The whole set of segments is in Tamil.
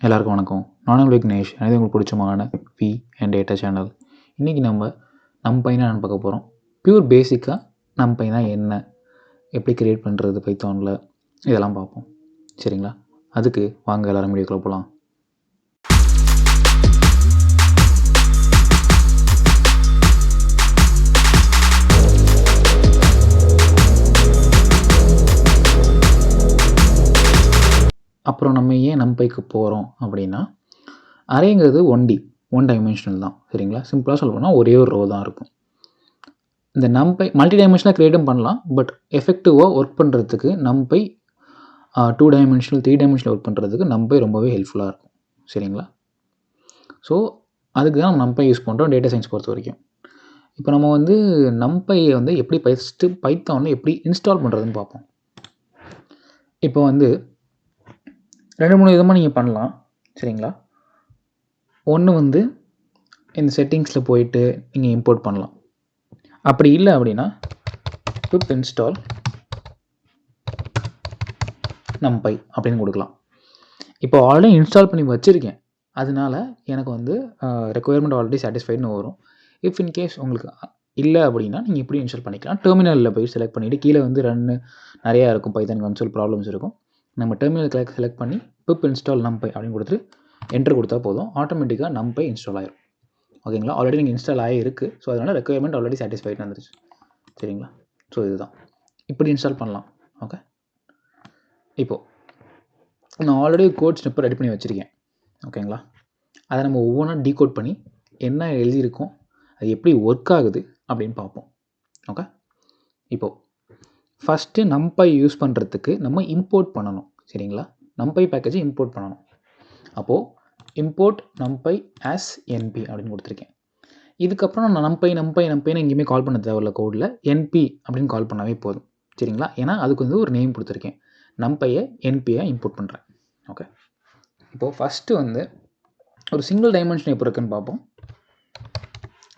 எல்லாருக்கும் வணக்கம். நான் விக்னேஷ். எனக்கு உங்களுக்கு பிடிச்சமான வி அண்ட் டேட்டா சேனல். இன்றைக்கி நம்ம NumPy நான் பார்க்க போகிறோம். பியூர் பேசிக்காக NumPy என்ன, எப்படி கிரியேட் பண்ணுறது பைத்தானில், இதெல்லாம் பார்ப்போம். சரிங்களா? அதுக்கு வாங்க எல்லோரும் வீடியோக்குள்ளே போகலாம். அப்புறம் நம்ம ஏன் NumPyக்கு போகிறோம் அப்படின்னா, அரேங்கிறது ஒன் டைமென்ஷனல் தான். சரிங்களா? சிம்பிளாக சொல்ல போனால் ஒரே ஒரு ரோ தான் இருக்கும். இந்த NumPy மல்டி டைமென்ஷனாக க்ரியேட்டும் பண்ணலாம். பட் எஃபெக்டிவாக ஒர்க் பண்ணுறதுக்கு NumPy 2 டைமென்ஷனல் 3 டைமென்ஷனல் ஒர்க் பண்ணுறதுக்கு NumPy ரொம்பவே ஹெல்ப்ஃபுல்லாக இருக்கும். சரிங்களா? ஸோ அதுக்கு தான் நம்ம NumPy யூஸ் பண்ணுறோம் டேட்டா சயின்ஸ் பொறுத்த வரைக்கும். இப்போ நம்ம NumPy எப்படி ஃபஸ்ட்டு பைத்தானில் எப்படி இன்ஸ்டால் பண்ணுறதுன்னு பார்ப்போம். இப்போ 2-3 விதமாக நீங்கள் பண்ணலாம். சரிங்களா? ஒன்று இந்த செட்டிங்ஸில் போயிட்டு நீங்கள் இம்போர்ட் பண்ணலாம். அப்படி இல்லை அப்படின்னா pip install NumPy அப்படின்னு கொடுக்கலாம். இப்போ ஆல்ரெடி இன்ஸ்டால் பண்ணி வச்சுருக்கேன், அதனால எனக்கு ரெக்குயர்மெண்ட் ஆல்ரெடி சாட்டிஸ்ஃபைடுன்னு வரும். இஃப் இன்கேஸ் உங்களுக்கு இல்லை அப்படின்னா நீங்கள் இப்படி இன்ஸ்டால் பண்ணிக்கலாம். டெர்மினலில் போய் செலக்ட் பண்ணிவிட்டு கீழே ரன்னு நிறையா இருக்கும், பைத்தான் கன்சோல் ப்ராப்ளம்ஸ் இருக்கும். நம்ம டெர்மினல் செலக்ட் பண்ணி pip install NumPy அப்படின்னு கொடுத்துட்டு என்டர் கொடுத்தா போதும், ஆட்டோமேட்டிக்காக NumPy இன்ஸ்டால் ஆகிடும். ஓகேங்களா? ஆல்ரெடி நீங்கள் இன்ஸ்டால் ஆகிருக்கு. ஸோ அதனால் ரெக்குயர்மெண்ட் ஆல்ரெடி சாட்டிஸ்ஃபைடு வந்துருச்சு. சரிங்களா? ஸோ இதுதான் இப்படி இன்ஸ்டால் பண்ணலாம். ஓகே, இப்போது நான் ஆல்ரெடி கோட் ஸ்னிப்பர் ரெடி பண்ணி வச்சுருக்கேன். ஓகேங்களா? அதை நம்ம ஒவ்வொன்றா டீகோட் பண்ணி என்ன எழுதியிருக்கோம், அது எப்படி ஒர்க் ஆகுது அப்படின்னு பார்ப்போம். ஓகே, இப்போது ஃபஸ்ட்டு NumPy யூஸ் பண்ணுறதுக்கு நம்ம இம்போர்ட் பண்ணணும். சரிங்களா? NumPy பேக்கேஜை இம்போர்ட் பண்ணணும். அப்போது இம்போர்ட் NumPy as NP அப்படின்னு கொடுத்துருக்கேன். இதுக்கப்புறம் நான் NumPyன்னு எங்கேயுமே கால் பண்ண தேவையில்ல. கோடில் NP அப்படின்னு கால் பண்ணாவே போதும். சரிங்களா? ஏன்னா அதுக்கு ஒரு நேம் கொடுத்துருக்கேன். NumPyயை NPயாக இம்போர்ட் பண்ணுறேன். ஓகே, இப்போது ஃபஸ்ட்டு ஒரு சிங்கிள் டைமென்ஷன் எப்போ இருக்குன்னு பார்ப்போம்.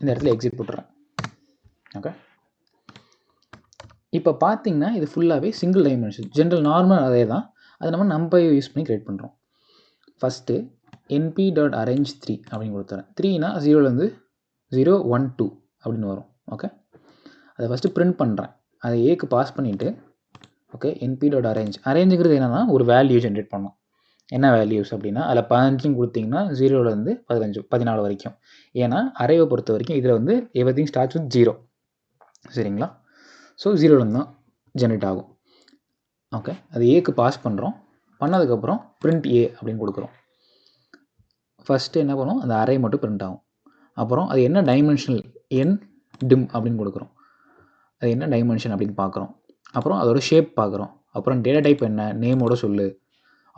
இந்த இடத்துல எக்ஸிட் போட்டுறேன். ஓகே, இப்போ பார்த்தீங்கன்னா இது ஃபுல்லாகவே சிங்கிள் டைமென்ஷன். ஜென்ரல் நார்மல் அதே தான், அதை நம்ம NumPy யூஸ் பண்ணி க்ரியேட் பண்ணுறோம். ஃபஸ்ட்டு np.arrange 3 அப்படின்னு கொடுத்துறேன். 3னா 0லேருந்து 0 1 2 அப்படின்னு வரும். ஓகே, அதை ஃபஸ்ட்டு பிரிண்ட் பண்ணுறேன். அதை ஏக்கு பாஸ் பண்ணிவிட்டு ஓகே np.arrange அரேஞ்சுங்கிறது என்னென்னா ஒரு வேல்யூ ஜென்ரேட் பண்ணோம். என்ன வேல்யூஸ் அப்படின்னா அதில் 15 கொடுத்தீங்கன்னா 0லேருந்து 14 வரைக்கும். ஏன்னா அரேவை பொறுத்த வரைக்கும் இதில் எவ்ரிதிங் ஸ்டார்ட்ஸ் வித் 0. சரிங்களா? ஸோ 0லேருந்து தான் ஜென்ரேட் ஆகும். ஓகே, அது ஏக்கு பாஸ் பண்ணுறோம். பண்ணதுக்கப்புறம் print a அப்படின்னு கொடுக்குறோம். ஃபஸ்ட்டு என்ன பண்ணுவோம், அந்த அரே மட்டும் பிரிண்ட் ஆகும். அப்புறம் அது என்ன டைமென்ஷனல் dim அப்படின்னு கொடுக்குறோம். அது என்ன டைமென்ஷன் அப்படின்னு பார்க்குறோம். அப்புறம் அதோட ஷேப் பார்க்குறோம். அப்புறம் டேட்டா டைப் என்ன, நேமோட சொல்லு,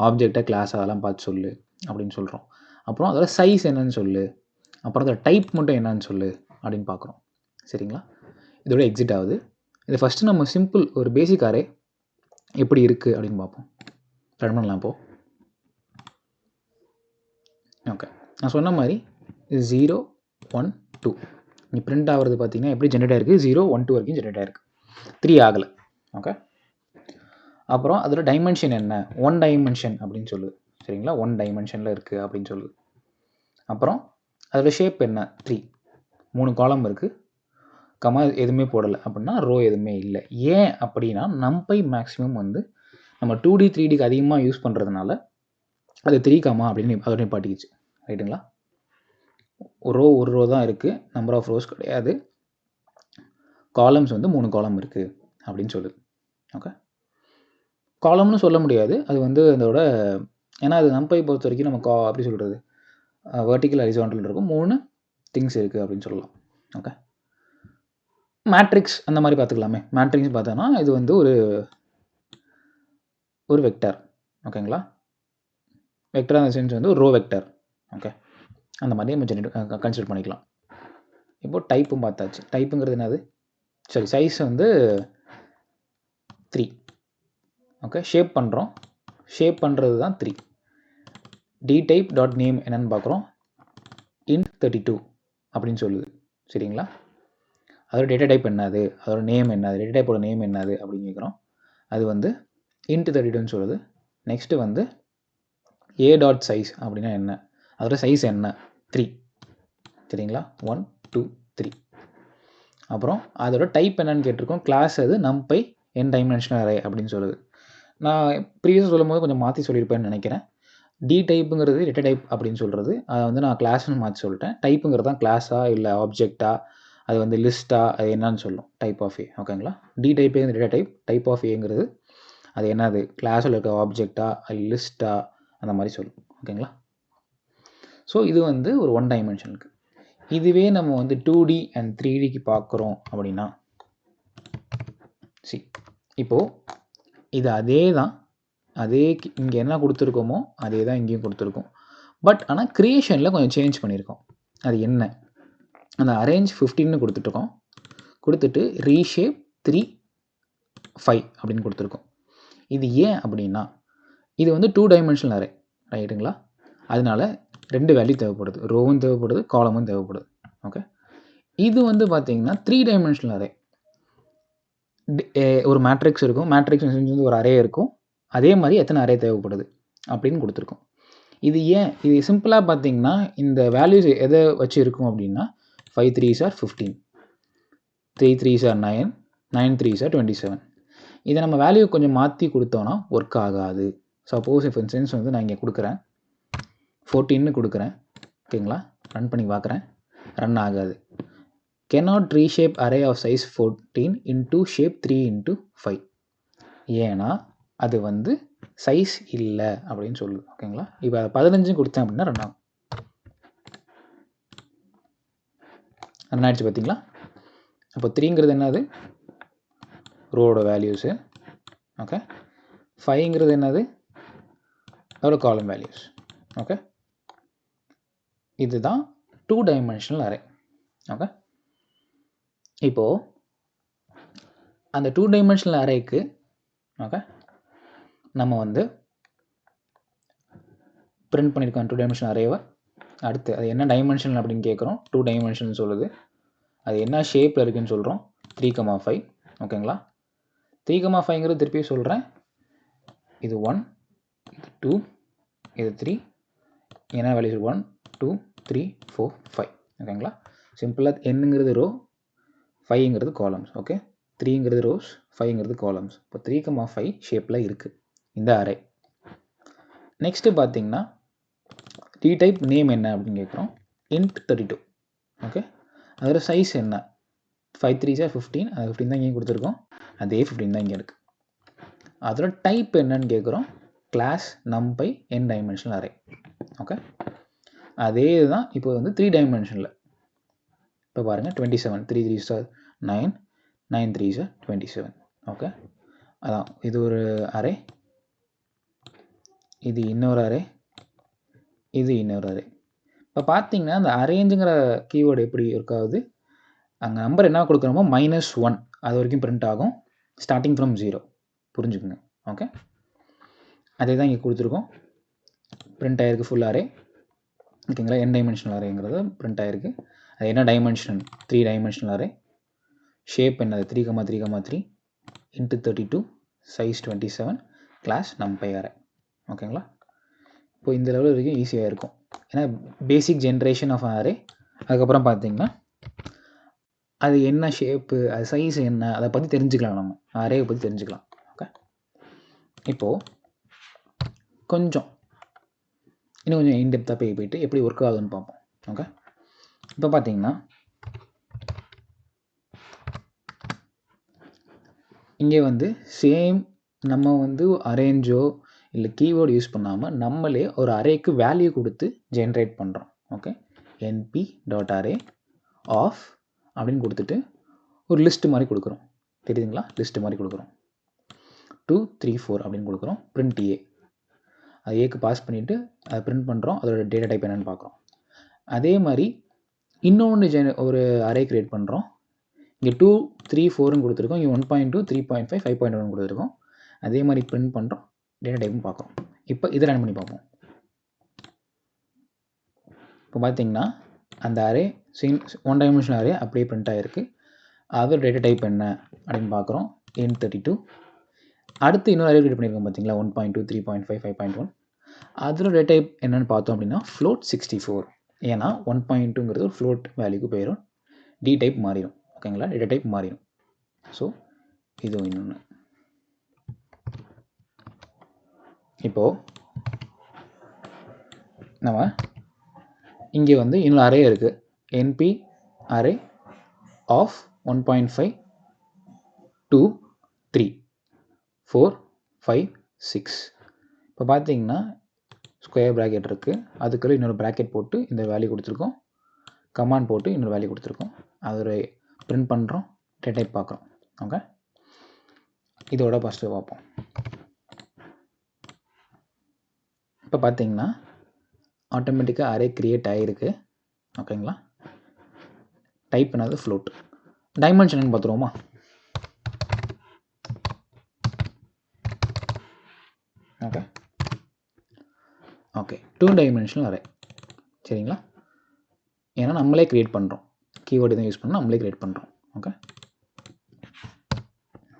ஆப்ஜெக்டை கிளாஸ் அதெல்லாம் பார்த்து சொல்லு அப்படின்னு சொல்கிறோம். அப்புறம் அதோட சைஸ் என்னன்னு சொல்லு, அப்புறம் அதோட டைப் மட்டும் என்னன்னு சொல்லு அப்படின்னு பார்க்குறோம். சரிங்களா? இதோட எக்ஸிட் ஆகுது. இதை ஃபஸ்ட்டு நம்ம சிம்பிள் ஒரு பேசிக் அரே எப்படி இருக்குது அப்படின்னு பார்ப்போம். ரன் பண்ணலாம் இப்போது. ஓகே, நான் சொன்ன மாதிரி 0 1 2 இங்கே பிரிண்ட் ஆகிறது பார்த்தீங்கன்னா எப்படி ஜென்ரேட் ஆகிருக்கு, 0 1 2 வரைக்கும் ஜென்ரேட் ஆகிருக்கு, 3 ஆகலை. ஓகே, அப்புறம் அதோட டைமென்ஷன் என்ன, 1 டைமென்ஷன் அப்படின்னு சொல்லுது. சரிங்களா? 1 டைமென்ஷனில் இருக்குது அப்படின்னு சொல்லுது. அப்புறம் அதோட ஷேப் என்ன, 3 காலம் இருக்குது, கமா எதுவுமே போடலை அப்படின்னா ரோ எதுவுமே இல்லை. ஏன் அப்படின்னா NumPy மேக்ஸிமம் நம்ம 2D 3Dக்கு அதிகமாக யூஸ் பண்ணுறதுனால அது 3 கமா அப்படின்னு அதோட நிப்பாட்டிக்கிச்சு. ரைட்டுங்களா? ஒரு ரோ தான் இருக்குது, நம்பர் ஆஃப் ரோஸ் கிடையாது. காலம்ஸ் 3 காலம் இருக்குது அப்படின்னு சொல்லுது. ஓகே, காலம்னு சொல்ல முடியாது, அது அதோட ஏன்னா அது NumPy பொறுத்த வரைக்கும் நம்ம அப்படி சொல்கிறது வெர்டிக்கல் ஹரிசாண்டல் இருக்கும், 3 திங்ஸ் இருக்குது அப்படின்னு சொல்லலாம். ஓகே, மேட்ரிக்ஸ் அந்த மாதிரி பார்த்துக்கலாமே. மேட்ரிக்ஸ் பார்த்தோன்னா இது ஒரு வெக்டர். ஓகேங்களா? வெக்டர் அந்த சென்ஸ் ஒரு ரோ வெக்டர். ஓகே, அந்த மாதிரி நம்ம கன்சிடர் பண்ணிக்கலாம். இப்போது டைப்பும் பார்த்தாச்சு. டைப்புங்கிறது என்னது, சரி சைஸ் 3. ஓகே, ஷேப் பண்ணுறோம். ஷேப் பண்ணுறது தான் 3. dtype டாட் நேம் என்னென்னு பார்க்குறோம், int 32 அப்படின்னு சொல்லுது. சரிங்களா? அதோட டேட்டா டைப் என்னது, அதோட நேம் என்னது, டேட்டா டைப்போட நேம் என்னது அப்படின்னு கேட்குறோம். அது int 32ன்னு சொல்லுது. நெக்ஸ்ட்டு ஏ டாட் சைஸ் அப்படின்னா என்ன, அதோட சைஸ் என்ன, 3 சரிங்களா, 1 2 3. அப்புறம் அதோட டைப் என்னன்னு கேட்டிருக்கோம், கிளாஸ் அது NumPy n டைமென்ஷனல் அரே அப்படின்னு சொல்லுது. நான் ப்ரீவியஸாக சொல்லும்போது கொஞ்சம் மாற்றி சொல்லியிருப்பேன்னு நினைக்கிறேன். டி டைப்புங்கிறது டேட்டா டைப் அப்படின்னு சொல்கிறது, அதை வந்து நான் கிளாஸ்னு மாற்றி சொல்லிட்டேன். டைப்புங்கிறது தான் கிளாஸா இல்லை ஆப்ஜெக்டா, அது வந்து லிஸ்ட்டா, அது என்னன்னு சொல்லும், டைப் ஆஃப் ஏ. ஓகேங்களா, டி டைப்புங்கிறது டேட்டா டைப், டைப் ஆஃப் ஏங்கிறது அது என்னது, கிளாஸில் இருக்க ஆப்ஜெக்டா லிஸ்ட்டா அந்த மாதிரி சொல்லும். ஓகேங்களா, ஸோ இது வந்து ஒரு 1 டைமென்ஷனுக்கு. இதுவே நம்ம வந்து 2D அண்ட் 3Dக்கு பார்க்குறோம் அப்படின்னா, இப்போது இது அதே தான், அதே இங்கே என்ன கொடுத்துருக்கோமோ அதே தான் இங்கேயும் கொடுத்துருக்கோம். பட் ஆனால் க்ரியேஷனில் கொஞ்சம் சேஞ்ச் பண்ணியிருக்கோம். அது என்ன, அந்த அரேஞ்ச் 15ன்னு கொடுத்துட்ருக்கோம், கொடுத்துட்டு ரீஷேப் 3 5 அப்படின்னு கொடுத்துருக்கோம். இது ஏன் அப்படின்னா, இது வந்து 2 டைமென்ஷனல் அரே ரைட்டுங்களா, அதனால 2 வேல்யூ தேவைப்படுது, ரோவும் தேவைப்படுது, காலமும் தேவைப்படுது. ஓகே, இது வந்து பார்த்தீங்கன்னா 3 டைமென்ஷனல் அரே. ஒரு மேட்ரிக்ஸ் இருக்கும், மேட்ரிக்ஸ் வந்து ஒரு அரே இருக்கும், அதே மாதிரி எத்தனை அரே தேவைப்படுது அப்படின்னு கொடுத்துருக்கோம். இது ஏன், இது சிம்பிளாக பார்த்தீங்கன்னா இந்த வேல்யூஸ் எதை வச்சு இருக்கும் அப்படின்னா, 5 3s are 15, 3 3s are 9, 9 3s are 27. இதை நம்ம வேல்யூ கொஞ்சம் மாற்றி கொடுத்தோன்னா ஒர்க் ஆகாது. சப்போஸ் இப்போ சென்ஸ் வந்து நான் இங்கே கொடுக்குறேன் 14ன்னு கொடுக்குறேன், ஓகேங்களா, ரன் பண்ணி பார்க்குறேன், ரன் ஆகாது. cannot reshape array of size 14 into shape 3 into 5, ஏன்னா அது வந்து சைஸ் இல்லை அப்படின்னு சொல்லுது. ஓகேங்களா, இப்போ 15 கொடுத்தேன் அப்படின்னா ரன் ஆகும், ரன் ஆகிடுச்சு பார்த்தீங்களா. அப்போ 3ங்கிறது என்னது, ரோட வேல்யூஸு. ஓகே, 5ங்கிறது என்னது, அதோட காலம் வேல்யூஸ். ஓகே, இதுதான் 2 டைமென்ஷனல் அரே. ஓகே, இப்போது அந்த 2 டைமென்ஷனல் அரேக்கு ஓகே நம்ம வந்து பிரிண்ட் பண்ணியிருக்கோம் 2 டைமென்ஷனல் அரேவை. அடுத்து அது என்ன டைமென்ஷன் அப்படின்னு கேட்குறோம், 2 டைமென்ஷன் சொல்லுது. அது என்ன ஷேப்பில் இருக்குதுன்னு சொல்கிறோம், 3,5. ஓகேங்களா, 3,5ங்கிறது திருப்பி சொல்கிறேன், இது 1, இது 2, இது 3, என்ன வேல்யூ 1 2 3 4 5. ஓகேங்களா, சிம்பிளாக என்னங்கிறது ரோ, 5ங்கிறது காலம்ஸ். ஓகே, 3ங்கிறது ரோஸ், 5ங்கிறது காலம்ஸ். இப்போ 3,5 ஷேப்பில் இருக்குது இந்த அரே. நெக்ஸ்ட்டு பார்த்தீங்கன்னா டி டைப் நேம் என்ன அப்படின்னு கேட்குறோம், int 32. ஓகே, அதோட சைஸ் என்ன, 5 3s are 15, அது 15 தான் இங்கே கொடுத்துருக்கோம், அதே 15 தான் இங்கே இருக்குது. அதோட டைப் என்னன்னு கேட்குறோம், class NumPy n dimensional array. Okay, அதே தான் இப்போ வந்து 3 டைமென்ஷனில். இப்போ பாருங்கள் 27, 3 3s are 9, 9 3s are 27. Okay, அதான் இது ஒரு அரே, இது இன்னொரு அரே, இது இன்னொரு அரே. இப்போ பார்த்தீங்கன்னா அந்த அரேஞ்சுங்கிற கீவேர்டு எப்படி இருக்காது, அங்கே நம்பர் என்ன கொடுக்குறோமோ -1 அது வரைக்கும் பிரிண்ட் ஆகும், ஸ்டார்டிங் ஃப்ரம் 0. புரிஞ்சுக்குங்க. ஓகே, அதே தான் இங்கே கொடுத்துருக்கோம், பிரிண்ட் ஆகிருக்கு ஃபுல் அரே. ஓகேங்களா, n டைமென்ஷனல் அரேங்கிறது பிரிண்ட் ஆகிருக்கு. அது என்ன டைமென்ஷன், 3 டைமென்ஷனல் அரே. ஷேப் என்னது 3,3,3 into 32, size 27, class NumPy array. ஓகேங்களா, இப்போ இந்த லெவல் வரைக்கும் ஈஸியாக இருக்கும், ஏன்னா பேசிக் ஜென்ரேஷன் ஆஃப் அரே. அதுக்கப்புறம் பார்த்தீங்கன்னா அது என்ன ஷேப்பு, அது சைஸ் என்ன, அதை பற்றி தெரிஞ்சுக்கலாம், நம்ம அரேவை பற்றி தெரிஞ்சுக்கலாம். ஓகே, இப்போது இன்னும் கொஞ்சம் இன்டெப்த்தாக போயிட்டு எப்படி ஒர்க் ஆகுதுன்னு பார்ப்போம். ஓகே, இப்போ பார்த்தீங்கன்னா இங்கே வந்து சேம் நம்ம வந்து அரேஞ்சோ இல்லை கீவேர்டு யூஸ் பண்ணாமல் நம்மளே ஒரு அரேக்கு வேல்யூ கொடுத்து ஜென்ரேட் பண்ணுறோம். ஓகே, np.array ஆஃப் அப்படின்னு கொடுத்துட்டு ஒரு லிஸ்ட் மாதிரி கொடுக்குறோம், தெரியுதுங்களா, லிஸ்ட் மாதிரி கொடுக்குறோம். 2 3 4 அப்படின்னு கொடுக்குறோம், பிரிண்ட் ஏ. அது ஏக்கு பாஸ் பண்ணிவிட்டு அதை பிரிண்ட் பண்ணுறோம், அதோட டேட்டா டைப் என்னென்னு பார்க்குறோம். அதே மாதிரி இன்னொன்று ஒரு அரே க்ரியேட் பண்ணுறோம், இங்கே 2 3 4ன்னு கொடுத்துருக்கோம், இங்கே 1.2 3.5 5.1 கொடுத்துருக்கோம். அதே மாதிரி பிரிண்ட் பண்ணுறோம், டேட்டா டைப்பும் பார்க்குறோம். இப்போ இதை ரன் பண்ணி பார்ப்போம். இப்போ பார்த்தீங்கன்னா அந்த அரே 1 டைமென்ஷனல் அரே அப்படியே பிரிண்ட் ஆகிருக்கு. அதோட டேட்டா டைப் என்ன அப்படின்னு பார்க்குறோம், int 32. அடுத்து இன்னொரு அரே க்ரியேட் பண்ணியிருக்கோம் பார்த்தீங்களா, 1.2 3.5 5.1. அதில் டேட்டா டைப் என்னென்னு பார்த்தோம் அப்படின்னா float 64. ஏன்னா 1.2ங்கிறது ஒரு ஃப்ளோட் வேல்யூக்கு போயிடும், டி டைப் மாறிடும். ஓகேங்களா, டேட்டா டைப் மாறிடும். ஸோ இது இன்னொன்று. இப்போது நம்ம இங்கே வந்து இன்னொரு அரே இருக்குது, NP அரே ஆஃப் 1.5 2 3 4 5 6. இப்போ பார்த்தீங்கன்னா ஸ்கொயர் ப்ராக்கெட் இருக்குது, அதுக்குள்ளே இன்னொரு ப்ராக்கெட் போட்டு இந்த வேல்யூ கொடுத்துருக்கோம், கமாண்ட் போட்டு இன்னொரு வேல்யூ கொடுத்துருக்கோம். அது ஒரு பிரிண்ட் பண்ணுறோம், டேட்டா டைப் பார்க்குறோம். ஓகே, இதோட ஃபஸ்ட்டு பார்ப்போம். இப்போ பார்த்தீங்கன்னா ஆட்டோமேட்டிக்காக அரே க்ரியேட் ஆகிருக்கு. ஓகேங்களா, டைப் பண்ணது ஃப்ளோட். டைமென்ஷன் பார்த்துருவோமா? Okay okay 2 dimensional array. சரிங்களா, ஏன்னா நம்மளே க்ரியேட் பண்ணுறோம், கீவேர்டு தான் யூஸ் பண்ணோம், நம்மளே க்ரியேட் பண்ணுறோம். Okay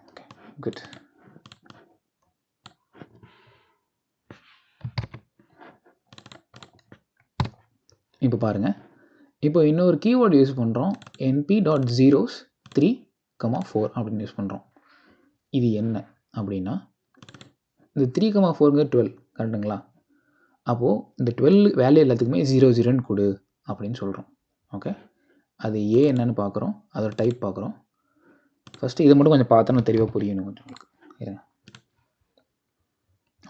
okay good. இப்போ பாருங்கள், இப்போ இன்னொரு கீவேர்டு யூஸ் பண்ணுறோம், np.zeros 3, 4 அப்படின்னு யூஸ் பண்ணுறோம். இது என்ன அப்படின்னா, இந்த 3, 4ங்க 12 கரெக்டுங்களா? அப்போது இந்த 12 வேல்யூ எல்லாத்துக்குமே 0 0ன்னு கொடு அப்படின்னு சொல்கிறோம். ஓகே, அது ஏ என்னன்னு பார்க்குறோம், அதோட டைப் பார்க்குறோம். ஃபஸ்ட்டு இதை மட்டும் கொஞ்சம் பார்த்தோன்னா தெளிவாக புரியணும் கொஞ்சம் உங்களுக்கு.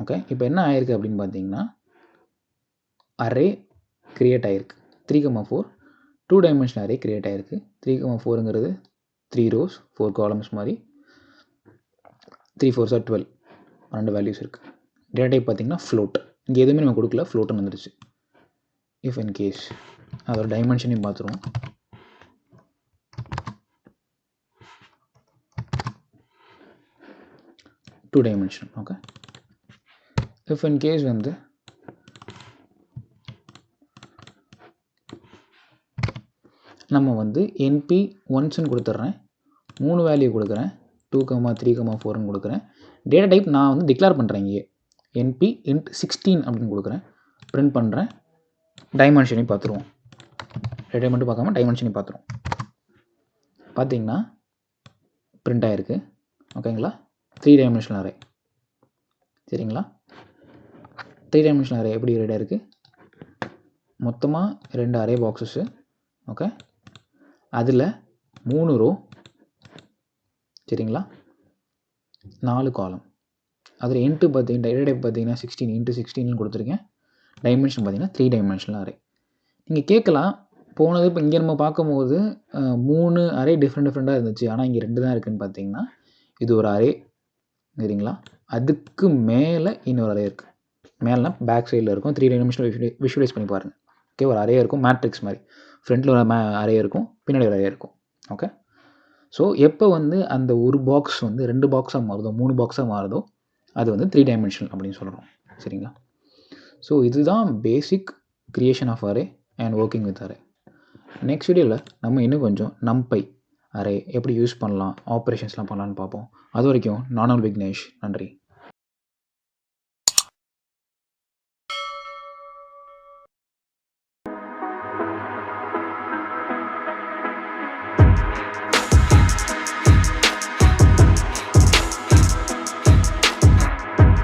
ஓகே, இப்போ என்ன ஆயிருக்கு அப்படின்னு பார்த்தீங்கன்னா, அரே க்ரியேட் ஆகிருக்கு 3, 4 2 டைமென்ஷனல் அரே க்ரியேட் ஆகிருக்கு. 3, 4ங்கிறது 3 rows 4 columns மாதிரி, 3 4s are 12, 2 வேல்யூஸ் இருக்குது. டேட்டா டைப் பார்த்தீங்கன்னா ஃப்ளோட், இங்கே எதுவுமே நம்ம கொடுக்கல, ஃப்ளோட்டுன்னு வந்துடுச்சு. இஃப் இன் கேஸ் அதோட டைமென்ஷனையும் பார்த்துருவோம். Two dimension. Okay, if in case வந்து நம்ம வந்து NP ஒன்ஸ்ன்னு கொடுத்துட்றேன், 3 வேல்யூ கொடுக்குறேன், 2, 3, 4ன்னு கொடுக்குறேன். டேட்டா டைப் நான் வந்து டிக்ளேர் பண்ணுறேன், இங்கே NP int 16 அப்படின்னு கொடுக்குறேன், பிரிண்ட் பண்ணுறேன். டைமென்ஷனையும் பார்த்துருவோம், டேட்டா மட்டும் பார்க்காம டைமென்ஷனையும் பார்த்துருவோம். பார்த்தீங்கன்னா பிரிண்ட் ஆகிருக்கு. ஓகேங்களா, 3 டைமென்ஷனல் அரே. சரிங்களா, 3 டைமென்ஷனல் அரே எப்படி ரெடியாக இருக்குது? மொத்தமாக 2 அரே பாக்ஸஸ்ஸு. ஓகே, அதில் 3 ரோ. சரிங்களா, 4 காலம். அதில் இன்ட்டு பார்த்தீங்கன்னா டேட்டா டைப் பார்த்தீங்கன்னா 16 × 16 கொடுத்துருக்கேன். டைமென்ஷன் பார்த்தீங்கன்னா 3 டைமென்ஷனல் அரே. நீங்கள் கேட்கலாம், போனது இப்போ இங்கே நம்ம பார்க்கும்போது 3 அரே டிஃப்ரெண்ட்டாக இருந்துச்சு, ஆனால் இங்கே 2 தான் இருக்குதுன்னு பார்த்தீங்கன்னா, இது ஒரு அரே. சரிங்களா, அதுக்கு மேலே இன்னொரு அரே இருக்குது. மேலேனா பேக் சைடில் இருக்கும், 3 டைமென்ஷனல் விஷுவலைஸ் பண்ணி பாருங்கள். ஓகே, ஒரு அரே இருக்கும், மேட்ரிக்ஸ் மாதிரி. ஃப்ரண்ட்டில் ஒரு அரே இருக்கும், பின்னாடி ஒரு அரே இருக்கும். ஓகே, ஸோ எப்போ வந்து அந்த ஒரு பாக்ஸ் வந்து 2 பாக்ஸாக மாறுதோ, 3 பாக்ஸாக மாறுதோ, அது வந்து 3 டைமென்ஷனல் அப்படின்னு சொல்கிறோம். சரிங்களா, ஸோ இதுதான் basic creation of array and working with array. Next வீடியோவில் நம்ம இன்னும் கொஞ்சம் NumPy அரே எப்படி யூஸ் பண்ணலாம், ஆப்ரேஷன்ஸ்லாம் பண்ணலான்னு பார்ப்போம். அது வரைக்கும் நான் விக்னேஷ், நன்றி.